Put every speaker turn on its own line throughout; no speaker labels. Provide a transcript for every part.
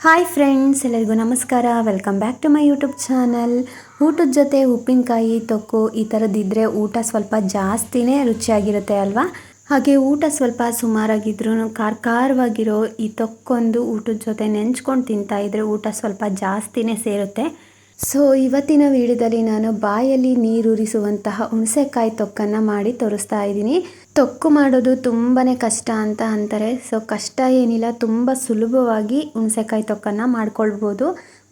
Hi friends, ಎಲ್ಲರಿಗೂ ನಮಸ್ಕಾರ. Welcome back to my YouTube channel. ಊಟದ ಜೊತೆ ಉಪ್ಪಿನಕಾಯಿ ತೊಕ್ಕು ಈ ಥರದ್ದಿದ್ದರೆ ಊಟ ಸ್ವಲ್ಪ ಜಾಸ್ತಿನೇ ರುಚಿಯಾಗಿರುತ್ತೆ ಅಲ್ವಾ. ಹಾಗೆ ಊಟ ಸ್ವಲ್ಪ ಸುಮಾರಾಗಿದ್ರೂ ಖಾರವಾಗಿರೋ ಈ ತೊಕ್ಕೊಂದು ಊಟದ ಜೊತೆ ನೆಂಚ್ಕೊಂಡು ತಿಂತಾಯಿದ್ರೆ ಊಟ ಸ್ವಲ್ಪ ಜಾಸ್ತಿನೇ ಸೇರುತ್ತೆ. ಸೊ ಇವತ್ತಿನ ವಿಡಿಯೋದಲ್ಲಿ ನಾನು ಬಾಯಲ್ಲಿ ನೀರೂರಿಸುವಂತಹ ಹುಣಸೆಕಾಯಿ ತೊಕ್ಕನ್ನು ಮಾಡಿ ತೋರಿಸ್ತಾ ಇದ್ದೀನಿ. ತೊಕ್ಕು ಮಾಡೋದು ತುಂಬಾ ಕಷ್ಟ ಅಂತ ಅಂತಾರೆ. ಸೊ ಕಷ್ಟ ಏನಿಲ್ಲ, ತುಂಬ ಸುಲಭವಾಗಿ ಹುಣಸೆಕಾಯಿ ತೊಕ್ಕನ್ನು ಮಾಡ್ಕೊಳ್ಬೋದು.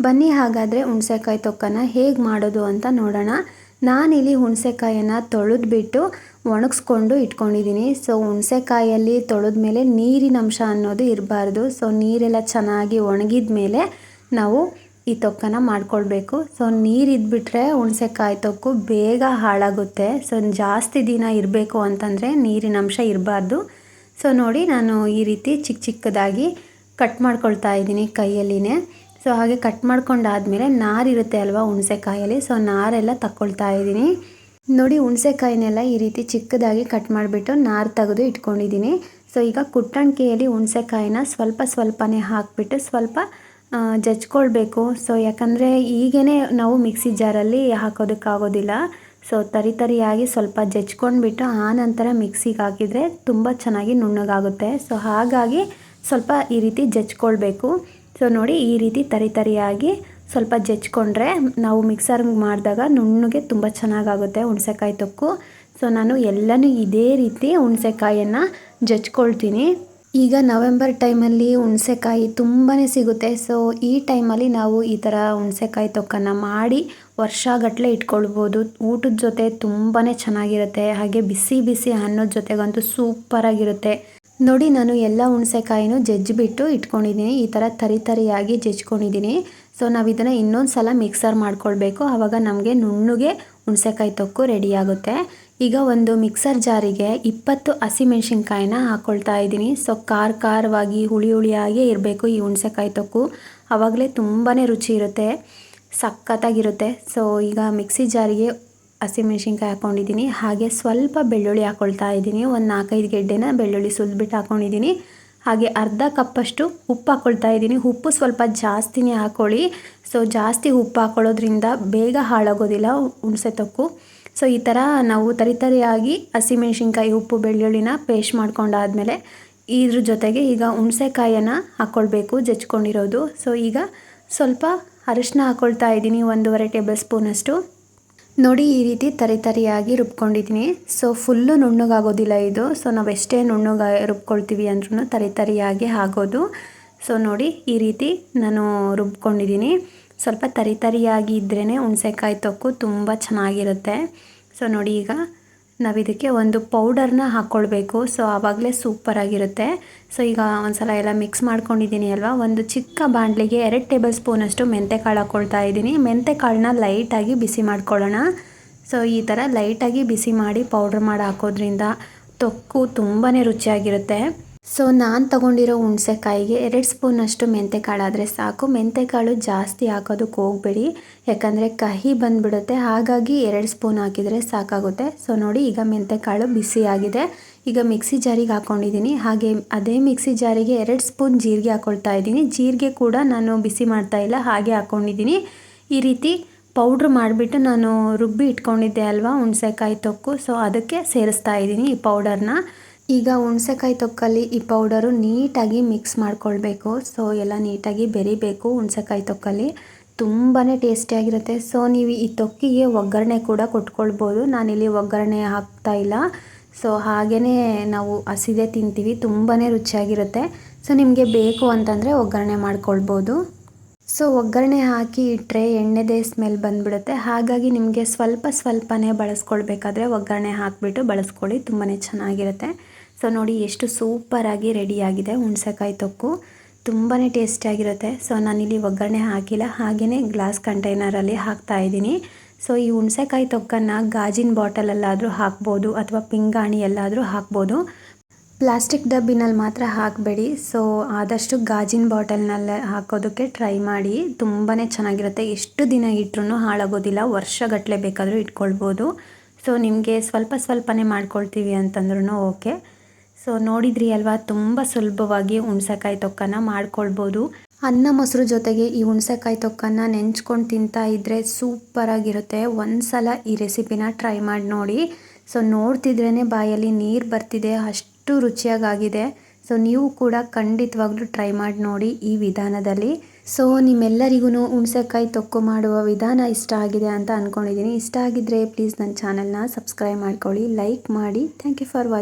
ಬನ್ನಿ ಹಾಗಾದರೆ ಹುಣಸೆಕಾಯಿ ತೊಕ್ಕನ್ನು ಹೇಗೆ ಮಾಡೋದು ಅಂತ ನೋಡೋಣ. ನಾನಿಲ್ಲಿ ಹುಣಸೆಕಾಯನ್ನು ತೊಳೆದ್ಬಿಟ್ಟು ಒಣಗಿಸ್ಕೊಂಡು ಇಟ್ಕೊಂಡಿದ್ದೀನಿ. ಸೊ ಹುಣಸೆಕಾಯಲ್ಲಿ ತೊಳೆದ ಮೇಲೆ ನೀರಿನ ಅಂಶ ಅನ್ನೋದು ಇರಬಾರ್ದು. ಸೊ ನೀರೆಲ್ಲ ಚೆನ್ನಾಗಿ ಒಣಗಿದ ಮೇಲೆ ನಾವು ಈ ತೊಕ್ಕನ್ನು ಮಾಡ್ಕೊಳ್ಬೇಕು. ಸೊ ನೀರು ಇದ್ಬಿಟ್ರೆ ಹುಣಸೆಕಾಯಿ ತೊಕ್ಕು ಬೇಗ ಹಾಳಾಗುತ್ತೆ. ಸೊ ಜಾಸ್ತಿ ದಿನ ಇರಬೇಕು ಅಂತಂದರೆ ನೀರಿನ ಅಂಶ ಇರಬಾರ್ದು. ಸೊ ನೋಡಿ, ನಾನು ಈ ರೀತಿ ಚಿಕ್ಕ ಚಿಕ್ಕದಾಗಿ ಕಟ್ ಮಾಡ್ಕೊಳ್ತಾ ಇದ್ದೀನಿ ಕೈಯಲ್ಲಿನೇ. ಸೊ ಹಾಗೆ ಕಟ್ ಮಾಡ್ಕೊಂಡಾದ್ಮೇಲೆ ನಾರಿರುತ್ತೆ ಅಲ್ವಾ ಹುಣಸೆಕಾಯಲ್ಲಿ, ಸೊ ನಾರೆಲ್ಲ ತಕ್ಕೊಳ್ತಾ ಇದ್ದೀನಿ. ನೋಡಿ, ಹುಣಸೆಕಾಯಿನೆಲ್ಲ ಈ ರೀತಿ ಚಿಕ್ಕದಾಗಿ ಕಟ್ ಮಾಡಿಬಿಟ್ಟು ನಾರು ತೆಗೆದು ಇಟ್ಕೊಂಡಿದ್ದೀನಿ. ಸೊ ಈಗ ಕುಟ್ಟಣಿಕೆಯಲ್ಲಿ ಹುಣಸೆಕಾಯಿನ ಸ್ವಲ್ಪನೇ ಹಾಕಿಬಿಟ್ಟು ಸ್ವಲ್ಪ ಜಜ್ಕೊಳ್ಬೇಕು. ಸೊ ಯಾಕಂದರೆ ಈಗೇ ನಾವು ಮಿಕ್ಸಿ ಜಾರಲ್ಲಿ ಹಾಕೋದಕ್ಕಾಗೋದಿಲ್ಲ. ಸೊ ತರಿಯಾಗಿ ಸ್ವಲ್ಪ ಜಜ್ಕೊಂಡ್ಬಿಟ್ಟು ಆನಂತರ ಮಿಕ್ಸಿಗೆ ಹಾಕಿದರೆ ತುಂಬ ಚೆನ್ನಾಗಿ ನುಣ್ಣಗಾಗುತ್ತೆ. ಸೊ ಹಾಗಾಗಿ ಸ್ವಲ್ಪ ಈ ರೀತಿ ಜಜ್ಕೊಳ್ಬೇಕು. ಸೊ ನೋಡಿ, ಈ ರೀತಿ ತರಿಯಾಗಿ ಸ್ವಲ್ಪ ಜಜ್ಕೊಂಡ್ರೆ ನಾವು ಮಿಕ್ಸರ್ಗೆ ಮಾಡಿದಾಗ ನುಣ್ಣಗೆ ತುಂಬ ಚೆನ್ನಾಗಾಗುತ್ತೆ ಹುಣಸೆಕಾಯಿ ತೊಕ್ಕು. ಸೊ ನಾನು ಎಲ್ಲನೂ ಇದೇ ರೀತಿ ಹುಣಸೆಕಾಯನ್ನು ಜಜ್ಕೊಳ್ತೀನಿ. ಈಗ ನವೆಂಬರ್ ಟೈಮಲ್ಲಿ ಹುಣಸೆಕಾಯಿ ತುಂಬಾ ಸಿಗುತ್ತೆ. ಸೊ ಈ ಟೈಮಲ್ಲಿ ನಾವು ಈ ಥರ ಹುಣಸೆಕಾಯಿ ತೊಕ್ಕನ್ನು ಮಾಡಿ ವರ್ಷಗಟ್ಟಲೆ ಇಟ್ಕೊಳ್ಬೋದು. ಊಟದ ಜೊತೆ ತುಂಬಾ ಚೆನ್ನಾಗಿರುತ್ತೆ. ಹಾಗೆ ಬಿಸಿ ಬಿಸಿ ಅನ್ನದ ಜೊತೆಗಂತೂ ಸೂಪರಾಗಿರುತ್ತೆ. ನೋಡಿ, ನಾನು ಎಲ್ಲ ಹುಣಸೆಕಾಯಿನೂ ಜಜ್ಜಿಬಿಟ್ಟು ಇಟ್ಕೊಂಡಿದ್ದೀನಿ. ಈ ಥರ ತರಿಯಾಗಿ ಜಜ್ಕೊಂಡಿದ್ದೀನಿ. ಸೊ ನಾವು ಇದನ್ನು ಇನ್ನೊಂದು ಸಲ ಮಿಕ್ಸರ್ ಮಾಡ್ಕೊಳ್ಬೇಕು. ಆವಾಗ ನಮಗೆ ನುಣ್ಣಗೆ ಹುಣಸೆಕಾಯಿ ತೊಕ್ಕು ರೆಡಿಯಾಗುತ್ತೆ. ಈಗ ಒಂದು ಮಿಕ್ಸರ್ ಜಾರಿಗೆ 20 ಹಸಿಮೆಣ್ಸಿನ್ಕಾಯಿನ ಹಾಕ್ಕೊಳ್ತಾ ಇದ್ದೀನಿ. ಸೊ ಖಾರವಾಗಿ ಹುಳಿಯಾಗೇ ಇರಬೇಕು ಈ ಹುಣಸೆಕಾಯಿ ತೊಕ್ಕು. ಆವಾಗಲೇ ತುಂಬಾ ರುಚಿ ಇರುತ್ತೆ, ಸಖತ್ತಾಗಿರುತ್ತೆ. ಸೊ ಈಗ ಮಿಕ್ಸಿ ಜಾರಿಗೆ ಹಸಿಮೆಣ್ಸಿನ್ಕಾಯಿ ಹಾಕ್ಕೊಂಡಿದ್ದೀನಿ. ಹಾಗೆ ಸ್ವಲ್ಪ ಬೆಳ್ಳುಳ್ಳಿ ಹಾಕ್ಕೊಳ್ತಾ ಇದ್ದೀನಿ. ಒಂದು 4-5 ಗೆಡ್ಡೆನ ಬೆಳ್ಳುಳ್ಳಿ ಸುಲಿದ್ಬಿಟ್ಟು ಹಾಕ್ಕೊಂಡಿದ್ದೀನಿ. ಹಾಗೆ ಅರ್ಧ ಕಪ್ಪಷ್ಟು ಉಪ್ಪು ಹಾಕ್ಕೊಳ್ತಾ ಇದ್ದೀನಿ. ಉಪ್ಪು ಸ್ವಲ್ಪ ಜಾಸ್ತಿನೇ ಹಾಕ್ಕೊಳ್ಳಿ. ಸೊ ಜಾಸ್ತಿ ಉಪ್ಪು ಹಾಕ್ಕೊಳ್ಳೋದ್ರಿಂದ ಬೇಗ ಹಾಳಾಗೋದಿಲ್ಲ ಹುಣಸೆ ತೊಕ್ಕು. ಸೊ ಈ ಥರ ನಾವು ತರಿಯಾಗಿ ಹಸಿಮೆಣ್ಸಿನ್ಕಾಯಿ, ಉಪ್ಪು, ಬೆಳ್ಳುಳ್ಳಿನ ಪೇಸ್ಟ್ ಮಾಡ್ಕೊಂಡಾದ್ಮೇಲೆ ಇದ್ರ ಜೊತೆಗೆ ಈಗ ಹುಣಸೆಕಾಯನ್ನು ಹಾಕ್ಕೊಳ್ಬೇಕು, ಜಜ್ಕೊಂಡಿರೋದು. ಸೊ ಈಗ ಸ್ವಲ್ಪ ಅರಿಶಿನ ಹಾಕ್ಕೊಳ್ತಾ ಇದ್ದೀನಿ, 1.5 ಟೇಬಲ್ ಸ್ಪೂನಷ್ಟು. ನೋಡಿ, ಈ ರೀತಿ ತರಿಯಾಗಿ ರುಬ್ಕೊಂಡಿದ್ದೀನಿ. ಸೊ ಫುಲ್ಲು ನುಣ್ಣಗಾಗೋದಿಲ್ಲ ಇದು. ಸೊ ನಾವು ಎಷ್ಟೇ ರುಬ್ಕೊಳ್ತೀವಿ ಅಂದ್ರೂ ತರಿಯಾಗಿ ಆಗೋದು. ಸೊ ನೋಡಿ, ಈ ರೀತಿ ನಾನು ರುಬ್ಕೊಂಡಿದ್ದೀನಿ. ಸ್ವಲ್ಪ ತರಿಯಾಗಿ ಇದ್ರೇ ಹುಣಸೆಕಾಯಿ ತೊಕ್ಕು ತುಂಬ ಚೆನ್ನಾಗಿರುತ್ತೆ. ಸೊ ನೋಡಿ, ಈಗ ನಾವಿದಕ್ಕೆ ಒಂದು ಪೌಡರ್ನ ಹಾಕ್ಕೊಳ್ಬೇಕು. ಸೊ ಆವಾಗಲೇ ಸೂಪರಾಗಿರುತ್ತೆ. ಸೊ ಈಗ ಒಂದು ಸಲ ಎಲ್ಲ ಮಿಕ್ಸ್ ಮಾಡ್ಕೊಂಡಿದ್ದೀನಿ ಅಲ್ವಾ. ಒಂದು ಚಿಕ್ಕ ಬಾಣಲಿಗೆ 2 ಟೇಬಲ್ ಸ್ಪೂನಷ್ಟು ಮೆಂತೆಕಾಳು ಹಾಕ್ಕೊಳ್ತಾ ಇದ್ದೀನಿ. ಮೆಂತೆಕಾಳನ್ನ ಲೈಟಾಗಿ ಬಿಸಿ ಮಾಡ್ಕೊಳ್ಳೋಣ. ಸೊ ಈ ಥರ ಲೈಟಾಗಿ ಬಿಸಿ ಮಾಡಿ ಪೌಡ್ರ್ ಮಾಡಿ ಹಾಕೋದ್ರಿಂದ ತೊಕ್ಕು ತುಂಬಾ ರುಚಿಯಾಗಿರುತ್ತೆ. ಸೊ ನಾನು ತೊಗೊಂಡಿರೋ ಹುಣಸೆಕಾಯಿಗೆ 2 ಸ್ಪೂನಷ್ಟು ಮೆಂತೆಕಾಳಾದರೆ ಸಾಕು. ಮೆಂತೆಕಾಳು ಜಾಸ್ತಿ ಹಾಕೋದಕ್ಕೆ ಹೋಗಬೇಡಿ, ಯಾಕಂದರೆ ಕಹಿ ಬಂದುಬಿಡುತ್ತೆ. ಹಾಗಾಗಿ 2 ಸ್ಪೂನ್ ಹಾಕಿದರೆ ಸಾಕಾಗುತ್ತೆ. ಸೊ ನೋಡಿ, ಈಗ ಮೆಂತೆಕಾಳು ಬಿಸಿಯಾಗಿದೆ. ಈಗ ಮಿಕ್ಸಿ ಜಾರಿಗೆ ಹಾಕ್ಕೊಂಡಿದ್ದೀನಿ. ಹಾಗೆ ಅದೇ ಮಿಕ್ಸಿ ಜಾರಿಗೆ 2 ಸ್ಪೂನ್ ಜೀರಿಗೆ ಹಾಕ್ಕೊಳ್ತಾ ಇದ್ದೀನಿ. ಜೀರಿಗೆ ಕೂಡ ನಾನು ಬಿಸಿ ಮಾಡ್ತಾಯಿಲ್ಲ, ಹಾಗೆ ಹಾಕ್ಕೊಂಡಿದ್ದೀನಿ. ಈ ರೀತಿ ಪೌಡ್ರ್ ಮಾಡಿಬಿಟ್ಟು ನಾನು ರುಬ್ಬಿ ಇಟ್ಕೊಂಡಿದ್ದೆ ಅಲ್ವಾ ಹುಣಸೆಕಾಯಿ ತೊಕ್ಕು. ಸೊ ಅದಕ್ಕೆ ಸೇರಿಸ್ತಾ ಇದ್ದೀನಿ ಈ ಪೌಡರ್ನ. ಈಗ ಹುಣಸೆಕಾಯಿ ತೊಕ್ಕಲ್ಲಿ ಈ ಪೌಡರು ನೀಟಾಗಿ ಮಿಕ್ಸ್ ಮಾಡ್ಕೊಳ್ಬೇಕು. ಸೊ ಎಲ್ಲ ನೀಟಾಗಿ ಬೆರಿಬೇಕು ಹುಣಸೆಕಾಯಿ ತೊಕ್ಕಲ್ಲಿ. ತುಂಬಾ ಟೇಸ್ಟಿಯಾಗಿರುತ್ತೆ. ಸೊ ನೀವು ಈ ತೊಕ್ಕಿಗೆ ಒಗ್ಗರಣೆ ಕೂಡ ಕೊಟ್ಕೊಳ್ಬೋದು. ನಾನಿಲ್ಲಿ ಒಗ್ಗರಣೆ ಹಾಕ್ತಾಯಿಲ್ಲ. ಸೊ ಹಾಗೇ ನಾವು ಹಸಿದೇ ತಿಂತೀವಿ, ತುಂಬಾ ರುಚಿಯಾಗಿರುತ್ತೆ. ಸೊ ನಿಮಗೆ ಬೇಕು ಅಂತಂದರೆ ಒಗ್ಗರಣೆ ಮಾಡ್ಕೊಳ್ಬೋದು. ಸೊ ಒಗ್ಗರಣೆ ಹಾಕಿ ಇಟ್ಟರೆ ಎಣ್ಣೆದೇ ಸ್ಮೆಲ್ ಬಂದುಬಿಡುತ್ತೆ. ಹಾಗಾಗಿ ನಿಮಗೆ ಸ್ವಲ್ಪನೇ ಬಳಸ್ಕೊಳ್ಬೇಕಾದ್ರೆ ಒಗ್ಗರಣೆ ಹಾಕಿಬಿಟ್ಟು ಬಳಸ್ಕೊಳ್ಳಿ, ತುಂಬಾ ಚೆನ್ನಾಗಿರುತ್ತೆ. ಸೊ ನೋಡಿ, ಎಷ್ಟು ಸೂಪರಾಗಿ ರೆಡಿಯಾಗಿದೆ ಹುಣಸೆಕಾಯಿ ತೊಕ್ಕು. ತುಂಬಾ ಟೇಸ್ಟಿಯಾಗಿರುತ್ತೆ. ಸೊ ನಾನಿಲ್ಲಿ ಒಗ್ಗರಣೆ ಹಾಕಿಲ್ಲ, ಹಾಗೆಯೇ ಗ್ಲಾಸ್ ಕಂಟೈನರಲ್ಲಿ ಹಾಕ್ತಾಯಿದ್ದೀನಿ. ಸೊ ಈ ಹುಣಸೆಕಾಯಿ ತೊಕ್ಕನ್ನು ಗಾಜಿನ ಬಾಟಲಲ್ಲಾದರೂ ಹಾಕ್ಬೋದು ಅಥವಾ ಪಿಂಗಾಣಿ ಎಲ್ಲಾದರೂ ಹಾಕ್ಬೋದು. ಪ್ಲಾಸ್ಟಿಕ್ ಡಬ್ಬಿನಲ್ಲಿ ಮಾತ್ರ ಹಾಕಬೇಡಿ. ಸೊ ಆದಷ್ಟು ಗಾಜಿನ ಬಾಟಲ್ನಲ್ಲೇ ಹಾಕೋದಕ್ಕೆ ಟ್ರೈ ಮಾಡಿ, ತುಂಬಾ ಚೆನ್ನಾಗಿರುತ್ತೆ. ಎಷ್ಟು ದಿನ ಇಟ್ಟರೂ ಹಾಳಾಗೋದಿಲ್ಲ, ವರ್ಷಗಟ್ಟಲೆ ಬೇಕಾದರೂ ಇಟ್ಕೊಳ್ಬೋದು. ಸೊ ನಿಮಗೆ ಸ್ವಲ್ಪನೇ ಮಾಡ್ಕೊಳ್ತೀವಿ ಅಂತಂದ್ರೂ ಓಕೆ. ಸೊ ನೋಡಿದ್ರಿ ಅಲ್ವಾ, ತುಂಬ ಸುಲಭವಾಗಿ ಹುಣಸೆಕಾಯಿ ತೊಕ್ಕನ್ನು ಮಾಡ್ಕೊಳ್ಬೋದು. ಅನ್ನ ಮೊಸರು ಜೊತೆಗೆ ಈ ಹುಣಸೆಕಾಯಿ ತೊಕ್ಕನ್ನು ನೆಂಚ್ಕೊಂಡು ತಿಂತಾ ಇದ್ದರೆ ಸೂಪರಾಗಿರುತ್ತೆ. ಒಂದು ಸಲ ಈ ರೆಸಿಪಿನ ಟ್ರೈ ಮಾಡಿ ನೋಡಿ. ಸೊ ನೋಡ್ತಿದ್ರೇ ಬಾಯಲ್ಲಿ ನೀರು ಬರ್ತಿದೆ, ಅಷ್ಟು ರುಚಿಯಾಗಿದೆ. ಸೊ ನೀವು ಕೂಡ ಖಂಡಿತವಾಗ್ಲೂ ಟ್ರೈ ಮಾಡಿ ನೋಡಿ ಈ ವಿಧಾನದಲ್ಲಿ. ಸೊ ನಿಮ್ಮೆಲ್ಲರಿಗೂ ಹುಣಸೆಕಾಯಿ ತೊಕ್ಕು ಮಾಡುವ ವಿಧಾನ ಇಷ್ಟ ಆಗಿದೆ ಅಂತ ಅಂದ್ಕೊಂಡಿದ್ದೀನಿ. ಇಷ್ಟ ಆಗಿದ್ದರೆ ಪ್ಲೀಸ್ ನನ್ನ ಚಾನಲ್ನ ಸಬ್ಸ್ಕ್ರೈಬ್ ಮಾಡ್ಕೊಳ್ಳಿ, ಲೈಕ್ ಮಾಡಿ. Thank you for watching.